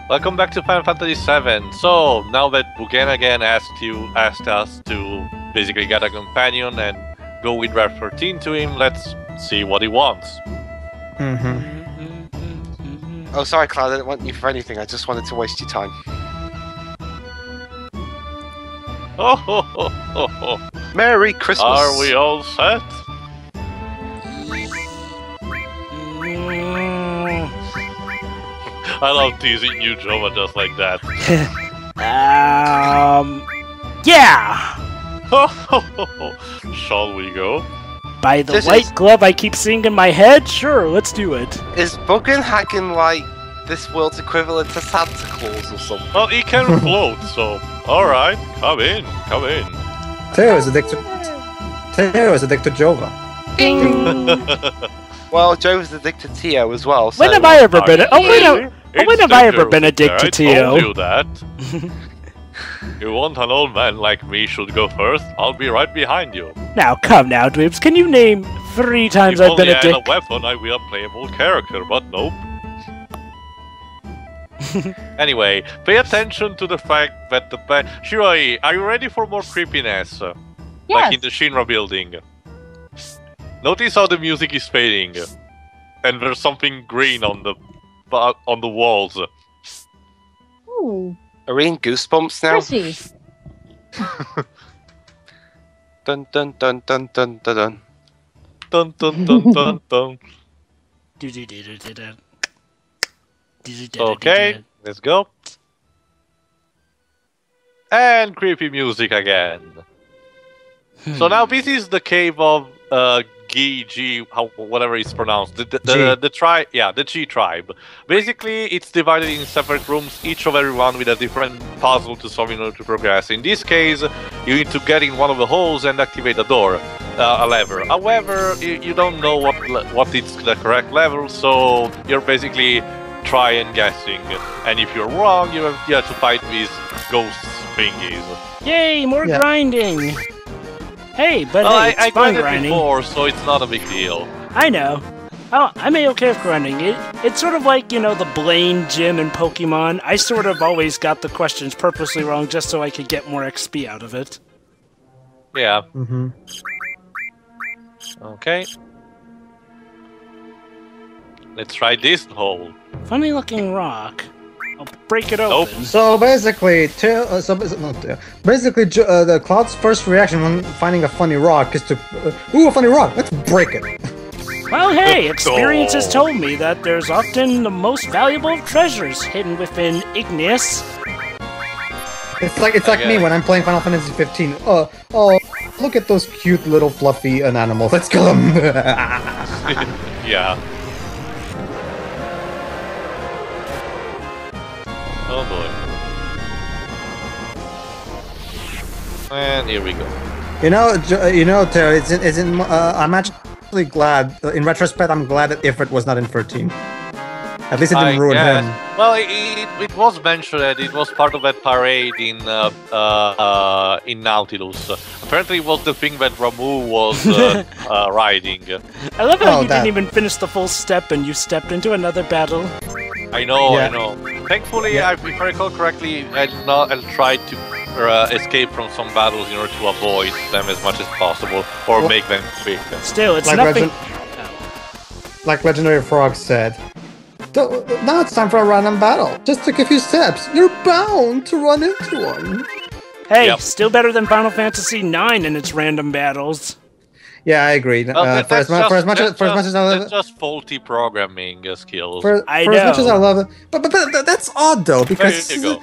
Welcome back to Final Fantasy VII. So, now that Bughenhagen asked us to basically get a companion and go with Red XIII to him, let's see what he wants. Oh, sorry, Cloud, I didn't want you for anything. I just wanted to waste your time. Oh, ho, ho, ho, ho. Merry Christmas! Are we all set? I love teasing you, Jova, just like that. Yeah! Shall we go? By the white glove I keep seeing in my head? Sure, let's do it. Is Bughenhagen like this world's equivalent to Santa Claus or something? Well, he can float, so... Alright, come in, come in. Theo is addicted to Jova. Well, Joe's addicted to Tio as well, so... When have I ever been... when have I ever been addicted to Tio? I told you that. You want an old man like me should go first? I'll be right behind you. Now, come now, Dweebs. Can you name 3 times I've been a dick? If only I had a weapon, I'd be a playable character, but nope. Anyway, pay attention to the fact that the Shiroi, are you ready for more creepiness? Yes. Like in the Shinra building. Notice how the music is fading, and there's something green on the walls. Ooh. Are we in Goosebumps now? Chrissy. Dun dun dun dun dun dun dun. Dun dun dun dun dun. Okay, let's go. And creepy music again. So now this is the cave of G, whatever it's pronounced. The tribe, yeah, the G tribe. Basically, it's divided in separate rooms, each of everyone with a different puzzle to solve in order to progress. In this case, you need to get in one of the holes and activate a door, a lever. However, you don't know what is the correct level, so you're basically trying guessing. And if you're wrong, you have to fight these ghost thingies. Yay, more grinding! Hey, but well, hey, I fun grinded grinding. before, so it's not a big deal. I know. I'm A-okay with grinding. It's sort of like, you know, the Blaine gym in Pokemon. I sort of always got the questions purposely wrong just so I could get more XP out of it. Yeah. Okay. Let's try this hole. Funny looking rock. I'll break it open. Nope. So basically, the Cloud's first reaction when finding a funny rock is to, ooh, a funny rock, let's break it. Well, hey, experience has told me that there's often the most valuable of treasures hidden within igneous. It's like me when I'm playing Final Fantasy 15. Oh, look at those cute little fluffy animals. Let's kill them. Yeah. Oh boy. And here we go. You know, Terry, I'm actually glad. In retrospect, I'm glad that Ifrit was not in 13. At least it didn't ruin him. Well, it was mentioned that it was part of that parade in Nautilus. Apparently, it was the thing that Ramu was riding. I love how you didn't even finish the full step and you stepped into another battle. I know, I know. Thankfully, if I recall correctly, I tried to escape from some battles in order to avoid them as much as possible, or make them quick. Still, it's like nothing... Like Legendary Frog said, now it's time for a random battle. Just take a few steps. You're bound to run into one. Hey, still better than Final Fantasy IX in its random battles. Yeah, I agree. That's just faulty programming skills. For as much as I love it, but that's odd though, because the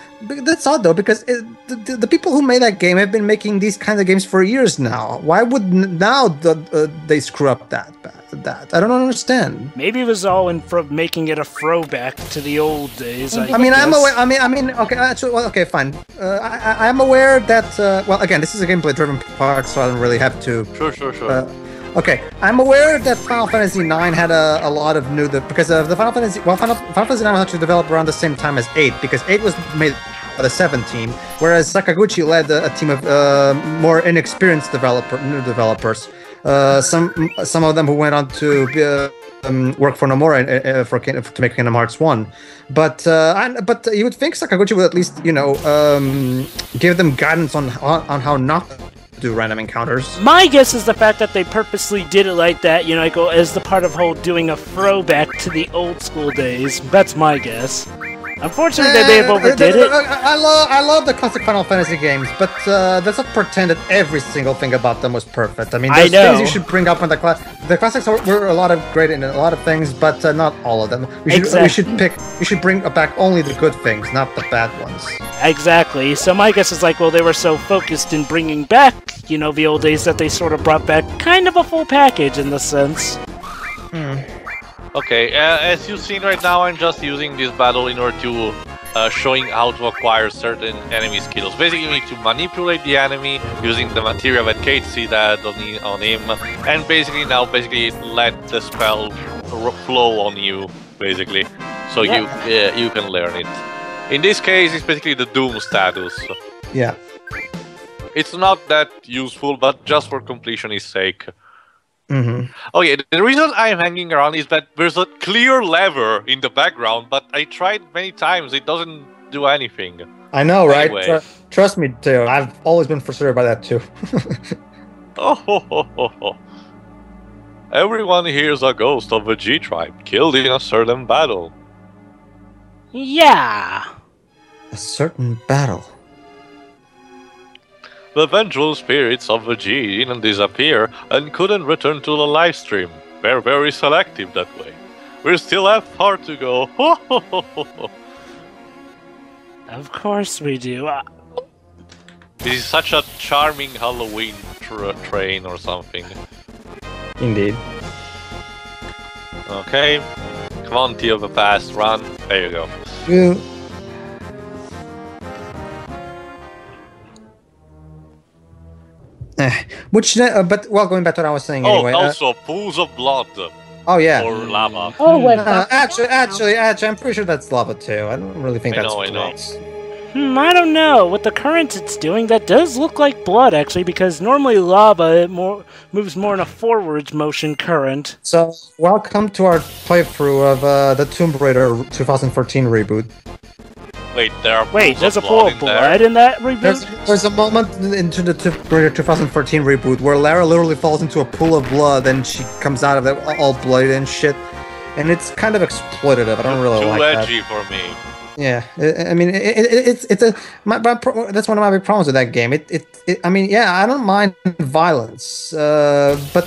people who made that game have been making these kinds of games for years now. Why would they screw up that? I don't understand. Maybe it was all in making it a throwback to the old days. I'm aware. Okay, actually, well, okay, fine. I'm aware that. Well, again, this is a gameplay-driven part, so I don't really have to. Sure. Okay, I'm aware that Final Fantasy IX had a lot of new because the Final Fantasy. Well, Final Fantasy IX was actually developed around the same time as 8, because 8 was made by the 7 team, whereas Sakaguchi led a team of more inexperienced new developers. Some of them who went on to work for Nomura to make Kingdom Hearts 1. But you would think Sakaguchi would at least, give them guidance on how not to do random encounters. My guess is the fact that they purposely did it like that, as the part of whole doing a throwback to the old school days. That's my guess. Unfortunately, they may have overdid it. I love the classic Final Fantasy games, but let's not pretend that every single thing about them was perfect. I mean, there's things you should bring up in the classics were a lot of great in a lot of things, but not all of them. We should bring back only the good things, not the bad ones. Exactly. So my guess is like, well, they were so focused in bringing back, the old days that they sort of brought back kind of a full package in the sense. Okay, as you've seen right now, I'm just using this battle in order to showing how to acquire certain enemy skills. Basically, you need to manipulate the enemy using the material that Kate see that on him, and basically let the spell flow on you, basically, so you can learn it. In this case, it's basically the Doom status. Yeah. It's not that useful, but just for completion's sake. Mm-hmm. Okay, the reason I'm hanging around is that there's a clear lever in the background, but I tried many times, it doesn't do anything. I know, right? Anyway. Trust me, too. I've always been frustrated by that, too. Everyone here is a ghost of a G-tribe, killed in a certain battle. Yeah! A certain battle. The vengeful spirits of the G didn't disappear and couldn't return to the live stream. They're very selective that way. We still have far to go. Of course we do. This is such a charming Halloween train or something. Indeed. Okay. Come on, T of the Past, run. There you go. Yeah. But going back to what I was saying anyway. Also pools of blood. Oh yeah. Or lava. Oh, wait. Actually, I'm pretty sure that's lava too. I don't really think that's close. I don't know. With the current it's doing, that does look like blood, actually, because normally lava moves more in a forwards motion current. So, welcome to our playthrough of the Tomb Raider 2014 reboot. Wait, there's a pool of blood in that reboot? There's a moment into the Tomb Raider 2014 reboot where Lara literally falls into a pool of blood and she comes out of it all bloody and shit. And it's kind of exploitative. I don't really like that. Too edgy for me. Yeah, I mean, that's one of my big problems with that game. I mean, yeah, I don't mind violence, but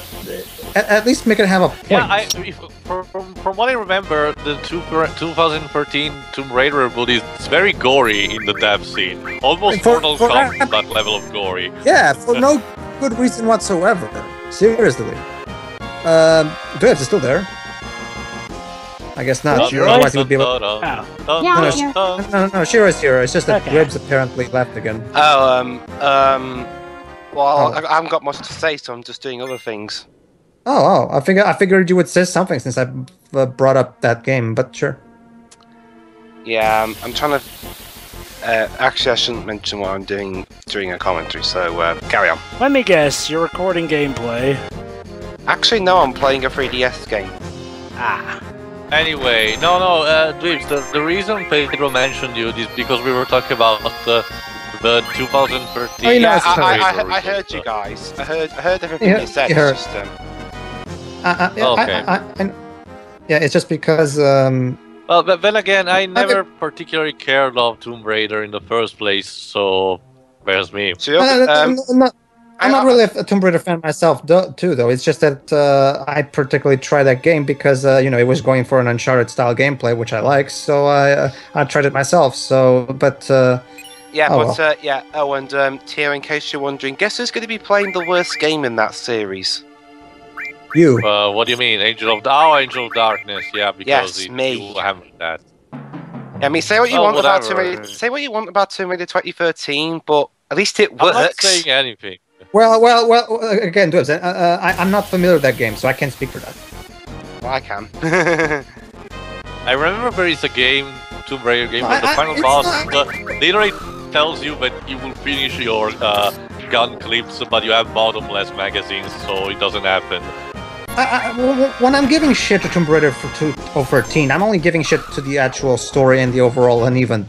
at least make it have a point. Yeah, from what I remember, the 2013 Tomb Raider reboot is very gory in the death scene. Almost Mortal Kombat level of gory. Yeah, for no good reason whatsoever. Seriously. Dwebs is still there. I guess not. Otherwise he would be able No, Shiro's here. It's just that Dwebs apparently left again. Well, I haven't got much to say, so I'm just doing other things. I figured you would say something since I brought up that game, but sure. Yeah, I'm trying to... actually, I shouldn't mention what I'm doing during a commentary, so carry on. Let me guess, you're recording gameplay. Actually, no, I'm playing a 3DS game. Anyway, Dweebs, the reason Pedro mentioned you is because we were talking about the 2013... Oh, yeah, I heard you guys. I heard everything you said. It's just... yeah, it's just because... Well, but then again, I never particularly cared of Tomb Raider in the first place, so there's me. I'm not really a Tomb Raider fan myself, too, though. It's just that I particularly tried that game because, it was going for an Uncharted-style gameplay, which I like, so I tried it myself, so, but... Oh, and Tia, in case you're wondering, guess who's going to be playing the worst game in that series? You. What do you mean? Angel of Darkness, yeah, because me. You haven't that. I mean, say what you want about Tomb Raider, say what you want about Tomb Raider 2013, but at least it works. I'm not saying anything. Well, again, Dwebs, I'm not familiar with that game, so I can't speak for that. Well, I can. I remember there is a game, Tomb Raider game, where the final boss literally tells you that you will finish your gun clips, but you have bottomless magazines, so it doesn't happen. when I'm giving shit to Tomb Raider for 2013, I'm only giving shit to the actual story and the overall uneven,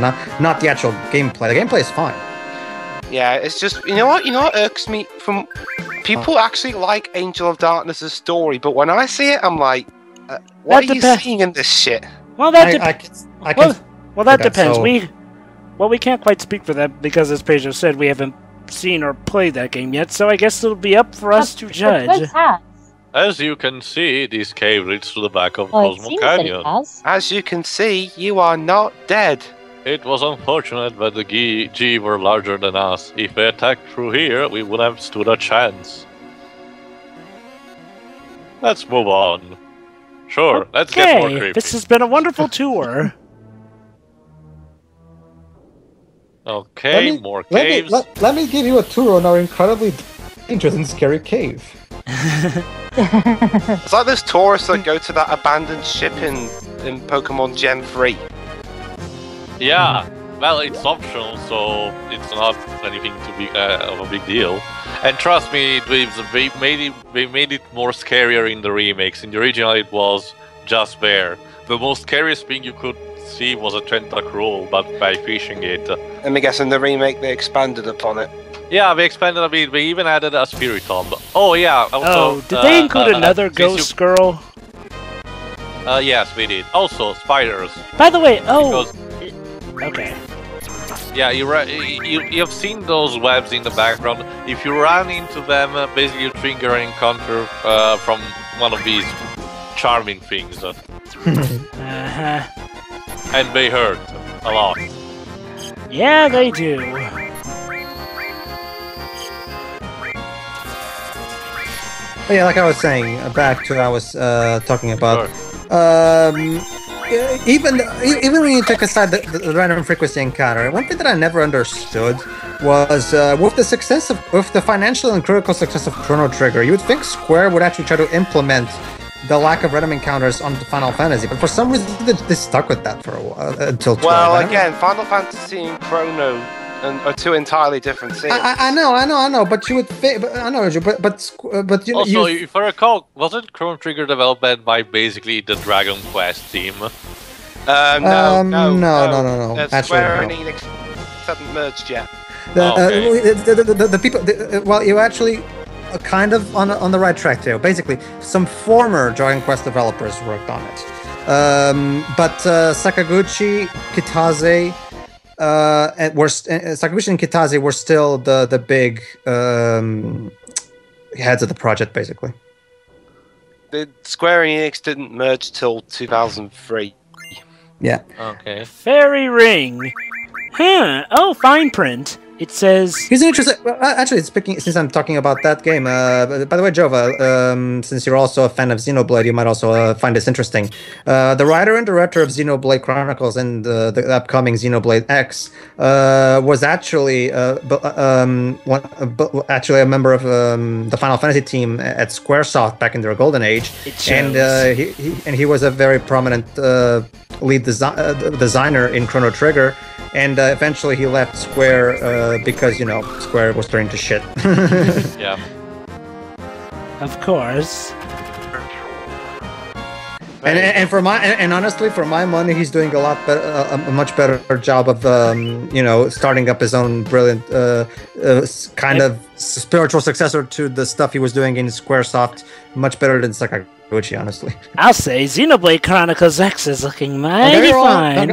not the actual gameplay. The gameplay is fine. Yeah, it's just you know what irks me from people actually like Angel of Darkness' story, but when I see it, I'm like, what are you seeing in this shit? Well, that depends. Well, that depends. So... We can't quite speak for that because, as Pedro said, we haven't seen or played that game yet, so I guess it'll be up for us to judge. As you can see, this cave leads to the back of Cosmo Canyon. As you can see, you are not dead. It was unfortunate that the G were larger than us. If they attacked through here, we would have stood a chance. Let's move on. Sure, let's get more creepy. This has been a wonderful tour. Okay, more caves. Let me give you a tour on our incredibly dangerous and scary cave. It's like those tourists that go to that abandoned ship in Pokemon Gen 3. Yeah, well, it's optional, so it's not anything to be of a big deal. And trust me, they made it more scarier in the remakes. In the original, it was just there. The most scariest thing you could see was a tentacruel, but by fishing it. Let me guess, in the remake they expanded upon it. Yeah, they expanded a bit. They even added a Spiritomb. Oh yeah. Also, did they include another ghost girl? Yes, we did. Also, spiders. By the way, okay. Yeah, you've seen those webs in the background. If you run into them, basically you trigger an encounter from one of these charming things. And they hurt a lot. Yeah, they do. But yeah, like I was saying, back to what I was talking about. Sure. Even when you take aside the random frequency encounter, one thing that I never understood was with the financial and critical success of Chrono Trigger, you would think Square would actually try to implement the lack of random encounters on Final Fantasy, but for some reason they stuck with that for a while until 12. Well, again, Final Fantasy and Chrono are two entirely different things. I know, but you would think, but you know. Also, if I recall, wasn't Chrono Trigger developed by basically the Dragon Quest team? No. Square and Enix haven't merged yet. The people. Well, you actually. Kind of on the right track too. Basically, some former Dragon Quest developers worked on it, but Sakaguchi, Kitase, Sakaguchi and Kitase were still the big heads of the project, basically. The Square Enix didn't merge till 2003. Yeah. Okay. Fairy Ring. Huh. Oh, fine print. It says... Here's an interesting... Actually, since I'm talking about that game, by the way, Jova, since you're also a fan of Xenoblade, you might also find this interesting. The writer and director of Xenoblade Chronicles and the upcoming Xenoblade X was actually actually a member of the Final Fantasy team at Squaresoft back in their golden age. And he was a very prominent lead designer in Chrono Trigger. And eventually he left Square because, you know, Square was turning to shit. Yeah. Of course. And honestly, for my money, he's doing a lot better, a much better job of, you know, starting up his own brilliant kind of spiritual successor to the stuff he was doing in Squaresoft. Much better than Sakaguchi, honestly. I'll say Xenoblade Chronicles X is looking mighty fine.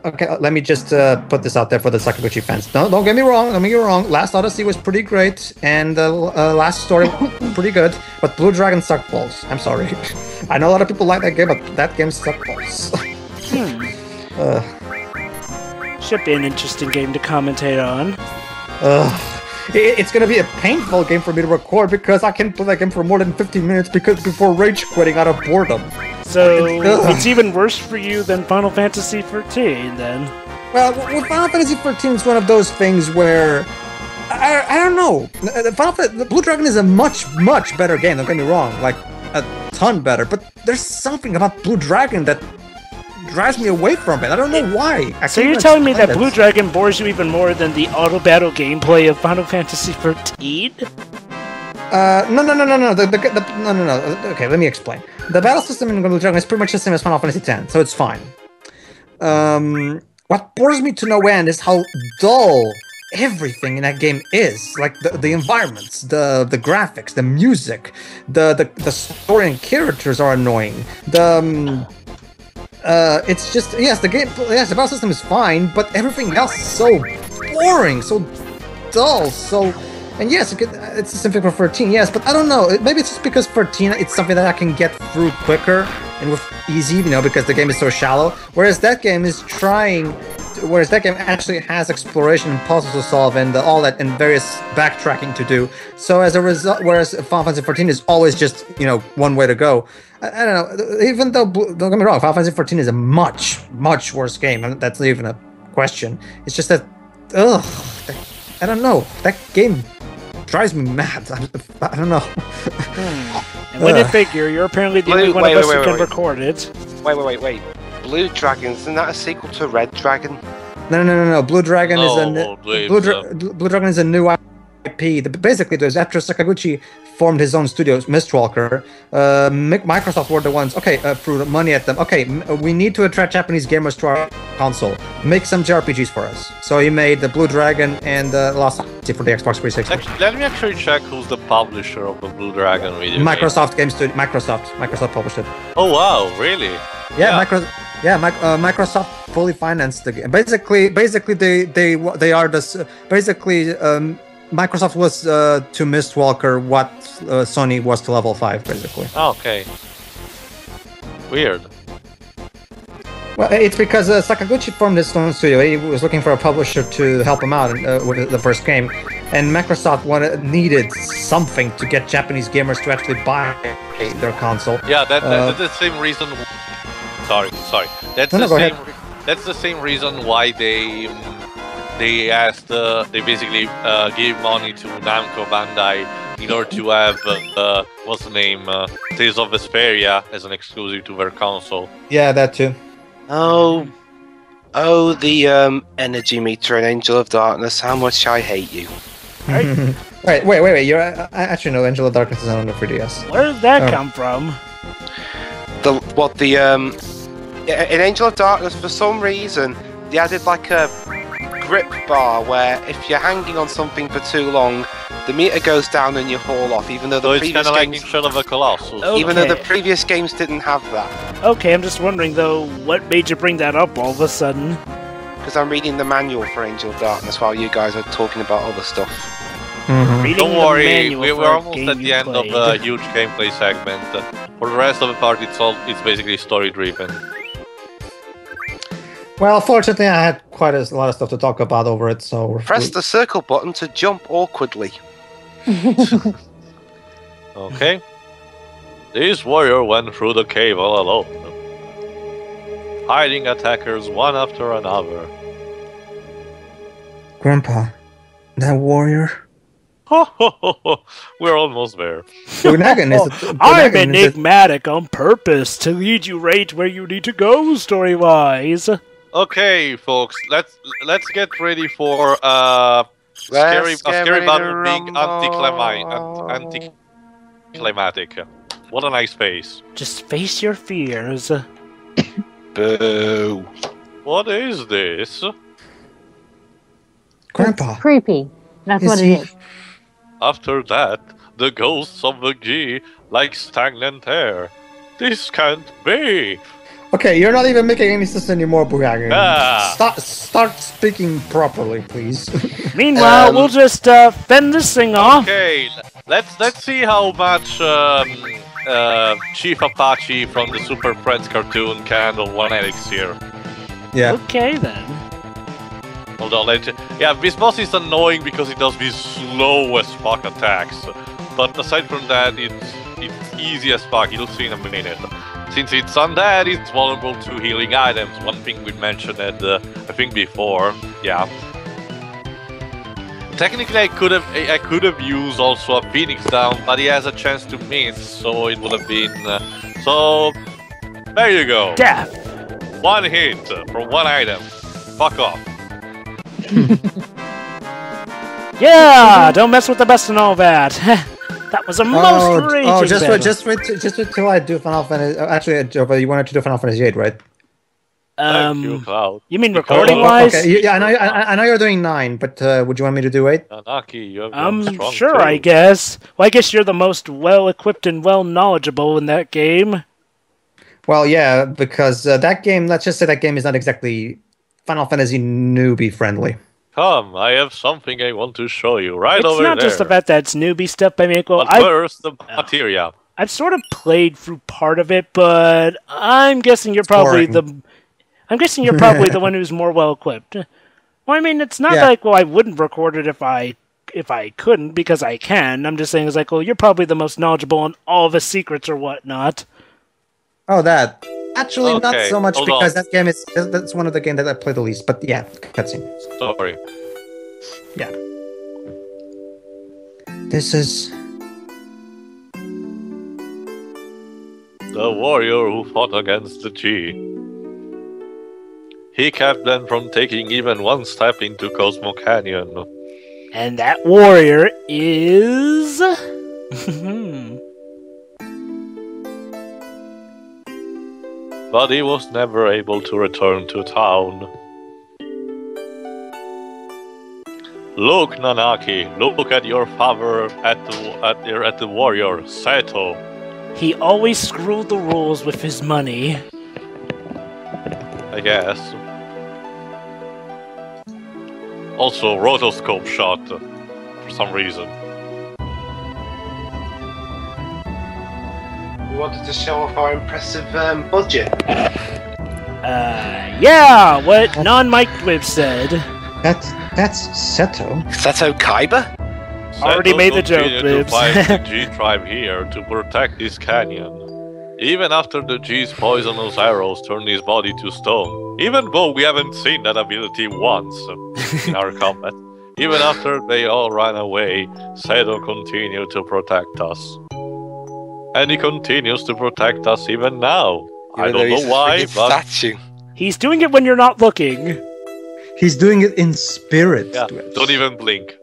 Okay, let me just put this out there for the Sakaguchi fans. Don't get me wrong. Don't get me wrong. Last Odyssey was pretty great, and the last story pretty good. But Blue Dragon sucked balls. I'm sorry. I know a lot of people like that game, but that game sucked balls. Should be an interesting game to commentate on. It's gonna be a painful game for me to record because I can't play that game for more than 15 minutes before rage quitting out of boredom. So it's even worse for you than Final Fantasy XIII, then? Well, Final Fantasy XIII is one of those things where I don't know. The Blue Dragon is a much better game. Don't get me wrong, like a ton better. But there's something about Blue Dragon that drives me away from it. I don't know why. So you're telling me that Blue Dragon bores you even more than the auto battle gameplay of Final Fantasy XIII? No. No. Okay, let me explain. The battle system in Blue Dragon is pretty much the same as Final Fantasy X, so it's fine. What bores me to no end is how dull everything in that game is. Like the environments, the graphics, the music, the story and characters are annoying. It's just the battle system is fine, but everything else is so boring, so dull, so. And yes, it's the same thing for 13, yes, but I don't know. Maybe it's just because 13, it's something that I can get through quicker and with easy, because the game is so shallow. Whereas that game actually has exploration and puzzles to solve and all that and various backtracking to do. So as a result, whereas Final Fantasy 14 is always just, one way to go. I don't know. Even though, don't get me wrong, Final Fantasy 14 is a much, much worse game, and that's not even a question. It's just that, I don't know. That game drives me mad. I don't know. And when you figure, you're apparently the only one of us who can record it. Wait. Blue Dragon, isn't that a sequel to Red Dragon? No. Blue Dragon Blue Dragon is a new IP. Basically, after Sakaguchi formed his own studio, Mistwalker, Microsoft were the ones, threw money at them. We need to attract Japanese gamers to our console. Make some JRPGs for us. So he made the Blue Dragon and Lost Odyssey for the Xbox 360. Let me actually check who's the publisher of the Blue Dragon video Microsoft Game Studio. Microsoft published it. Oh wow, really? Yeah, Microsoft fully financed the game. Basically, they are this. Microsoft was to Mistwalker what Sony was to Level 5, basically. Oh, okay. Weird. Well, it's because Sakaguchi formed his own studio. He was looking for a publisher to help him out with the first game, and Microsoft needed something to get Japanese gamers to actually buy their console. Yeah, that's the same reason. Sorry. That's the same reason why they basically gave money to Namco Bandai in order to have what's the name, Tales of Vesperia as an exclusive to their console. Yeah, that too. Oh, the energy meter in Angel of Darkness. How much I hate you. Wait. You're actually no, Angel of Darkness is not on the 3DS. Where did that come from? In Angel of Darkness, for some reason, they added like a grip bar where if you're hanging on something for too long, the meter goes down and you fall off. Even though the previous games, like Shadow of a Colossus. Okay. Even though the previous games didn't have that. Okay, I'm just wondering though, what made you bring that up all of a sudden? Because I'm reading the manual for Angel of Darkness while you guys are talking about other stuff. Mm-hmm. Don't worry, we're almost at the end of a huge gameplay segment. For the rest of the part, it's basically story driven. Well, fortunately, I had quite a lot of stuff to talk about over it, so... Press the circle button to jump awkwardly. Okay. This warrior went through the cave all alone, hiding attackers one after another. Grandpa, that warrior... We're almost there. I'm enigmatic on purpose to lead you right where you need to go, story-wise. Okay, folks, let's get ready for scary battle being anticlimactic. What a nice face. Just face your fears. Boo. What is this? Grandpa. It's creepy. That's what it is. After that, the ghosts of the G like stagnant air. This can't be. Okay, you're not even making any sense anymore, Bughenhagen. Ah. Start speaking properly, please. Meanwhile, we'll just fend this thing off. Okay, let's see how much Chief Apache from the Super Friends cartoon can handle one elixir. Yeah. Okay then. Hold on, this boss is annoying because it does these slow as fuck attacks. But aside from that, it's easy as fuck. You'll see in a minute. Since it's undead, it's vulnerable to healing items. One thing we mentioned at I think before. Yeah. Technically, I could have used also a Phoenix down, but he has a chance to miss, so it would have been. So there you go. Death. One hit from one item. Fuck off. Yeah, don't mess with the best and all that. That was a most raging just battle. wait till I do Final Fantasy. Actually, Joe, you wanted to do Final Fantasy VIII, right? Thank you, Cloud. You mean recording-wise? Okay, yeah, I know you're doing 9, but would you want me to do 8? Nanaki, you have strong Sure, too. I guess. Well, I guess you're the most well-equipped and well-knowledgeable in that game. Well, yeah, because that game, let's just say that game is not exactly Final Fantasy newbie-friendly. Come, I have something I want to show you right It's over there. not just about that newbie stuff. I mean, well, But first, the materia. I've sort of played through part of it, but I'm guessing you're probably boring. I'm guessing you're probably the one who's more well-equipped. Well, I mean, it's not like, well, I wouldn't record it if I couldn't, because I can. I'm just saying, it's like, well, you're probably the most knowledgeable on all the secrets or whatnot. Oh, that. Actually, not Okay, so much hold because on. that game that's one of the games that I play the least. But yeah, cutscene. Sorry. Yeah. This is The warrior who fought against the G. He kept them from taking even one step into Cosmo Canyon. And that warrior is... But he was never able to return to town. Look, Nanaki, look at your father at the warrior, Seto. He always screwed the rules with his money. I guess. Also, rotoscope shot, for some reason. We wanted to show off our impressive budget. Yeah, what non-Mike Dwib said. that's Seto. Seto Kaiba? Already Seto made the joke, continued to Bibs. fight the G tribe here to protect this canyon. Even after the G's poisonous arrows turned his body to stone. Even though we haven't seen that ability once in our combat. Even after they all ran away, Seto continued to protect us. And he continues to protect us even now. I don't know why, but... Statue. He's doing it when you're not looking. He's doing it in spirit. Yeah, don't even blink.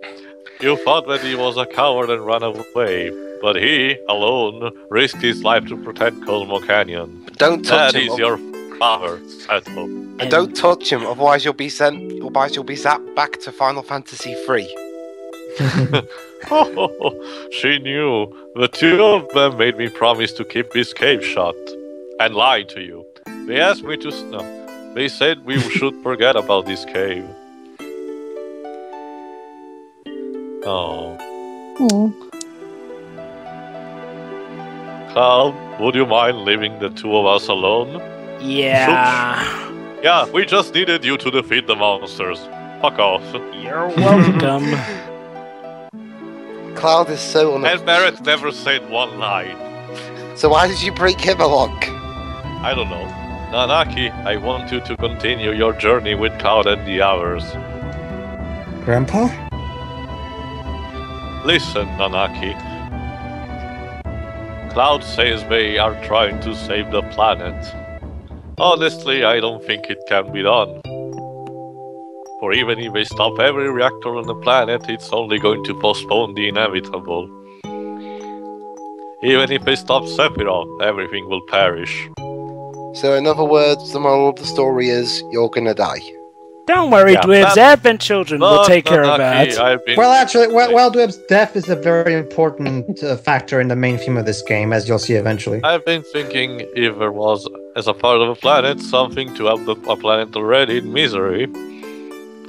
You thought that he was a coward and ran away, but he, alone, risked his life to protect Cosmo Canyon. Don't touch That him. is your father, Seto. And don't touch him, otherwise you'll be zapped back to Final Fantasy III. She knew. The two of them made me promise to keep this cave shut. And lied to you. They asked me to... No, they said we should forget about this cave. Oh. Cloud, would you mind leaving the two of us alone? Yeah. Yeah, we just needed you to defeat the monsters. Fuck off. You're welcome. Cloud is so And unexpected. Barrett never said one line. So why did you bring him along? I don't know. Nanaki, I want you to continue your journey with Cloud and the others. Grandpa? Listen, Nanaki. Cloud says they are trying to save the planet. Honestly, I don't think it can be done. For even if they stop every reactor on the planet, it's only going to postpone the inevitable. Even if they stop Sephiroth, everything will perish. So in other words, the moral of the story is, you're gonna die. Don't worry, Yeah, Dwibs. but- Advent Children will take care of Nanaki, that. I've been... Well, actually, Dweb's death is a very important factor in the main theme of this game, as you'll see eventually. I've been thinking if there was, as a part of a planet, something to help a planet already in misery.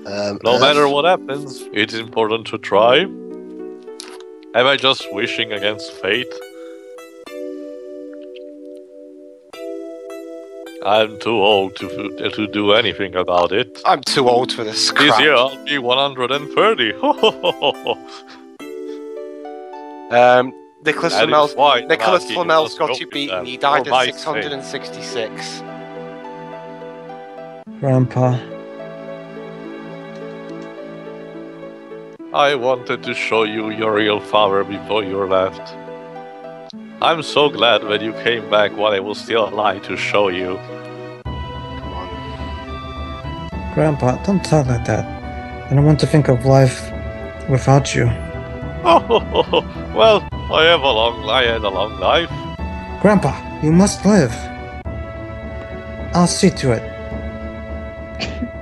No matter what happens, it's important to try. Am I just wishing against fate? I'm too old to do anything about it. I'm too old for this crap. This year I'll be 130. Nicholas That is Flamel's why Nicholas Nanaki Flamel's must got go you with beaten. them, He died for my at sake. 666. Grandpa. I wanted to show you your real father before you left. I'm so glad that you came back while I was still alive to show you. Come on. Grandpa, don't talk like that. I don't want to think of life without you. Well, I had a long life. Grandpa, you must live. I'll see to it.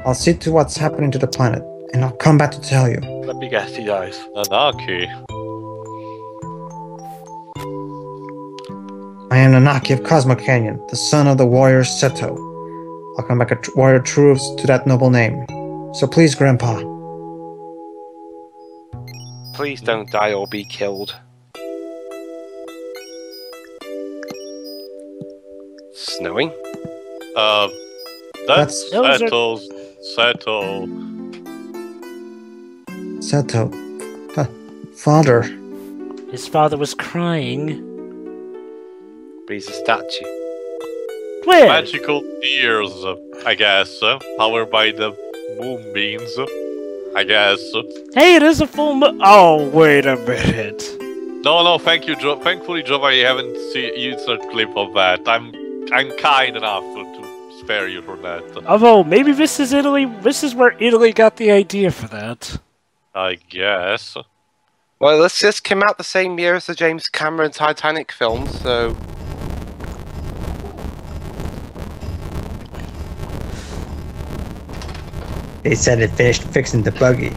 I'll see to what's happening to the planet, and I'll come back to tell you. Let me guess, he dies. Nanaki. I am Nanaki of Cosmo Canyon, the son of the warrior Seto. I'll come back a warrior true to that noble name. So please, Grandpa. Please don't die or be killed. Snowing? That's Seto's. Seto. Father. His father was crying. But he's a statue. Where? Magical tears, I guess. Powered by the moonbeams, I guess. Hey, it is a full moon. Oh, wait a minute. No, thank you, Joe. Thankfully, Joe, I haven't used a clip of that. I'm kind enough to spare you from that. Although, maybe this is Italy. This is where Italy got the idea for that. I guess. Well, this just came out the same year as the James Cameron Titanic film, so... They said it finished fixing the buggy.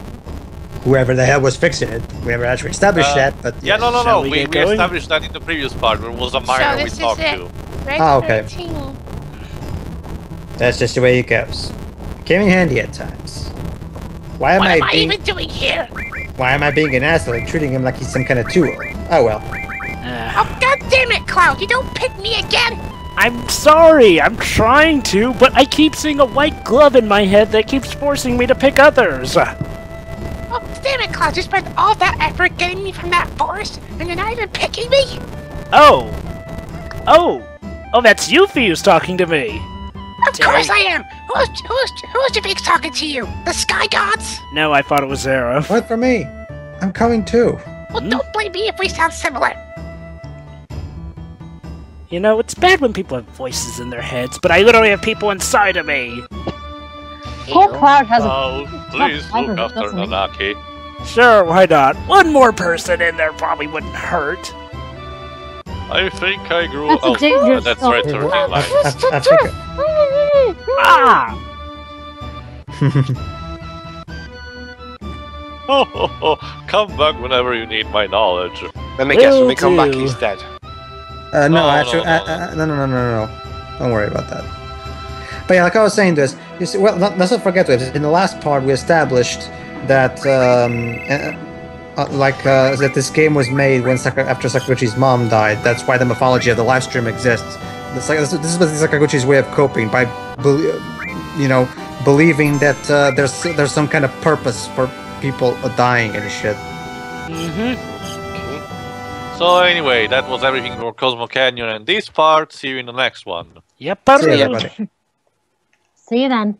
Whoever the hell was fixing it, we never actually established that, but... Yeah, no. Shall We we get going? established that in the previous part. There was a miner we talked to. Red Oh, okay. 13. That's just the way it goes. Came in handy at times. Why am I even doing here? Why am I being an asshole and treating him like he's some kind of tool? Oh well. Oh, God damn it, Cloud! You don't pick me again! I'm sorry. I'm trying to, but I keep seeing a white glove in my head that keeps forcing me to pick others. Oh, damn it, Cloud! You spent all that effort getting me from that forest, and you're not even picking me? Oh, that's Eupheus talking to me. Of course I am! Who's the big's talking to you? The Sky Gods? No, I thought it was Zara. What for me? I'm coming too. Well, don't blame me if we sound similar. You know, it's bad when people have voices in their heads, but I literally have people inside of me. Poor Cloud has Oh, please look after Nanaki. Sure, why not? One more person in there probably wouldn't hurt. I think I grew That's a up. dangerous That's thought. right, 13 line. I think... Ah! Oh, come back whenever you need my knowledge. Let me guess, when we come back, do. he's dead. No, Oh, actually, no. no. Don't worry about that. But yeah, like I was saying, this. You see, well, let's not forget this. In the last part, we established that that this game was made when after Sakaguchi's mom died. That's why the mythology of the live stream exists. This is Sakaguchi's way of coping by, believing that there's some kind of purpose for people dying and shit. Mm-hmm. So anyway, that was everything for Cosmo Canyon and this part. See you in the next one. Yep, See you, everybody. See you then.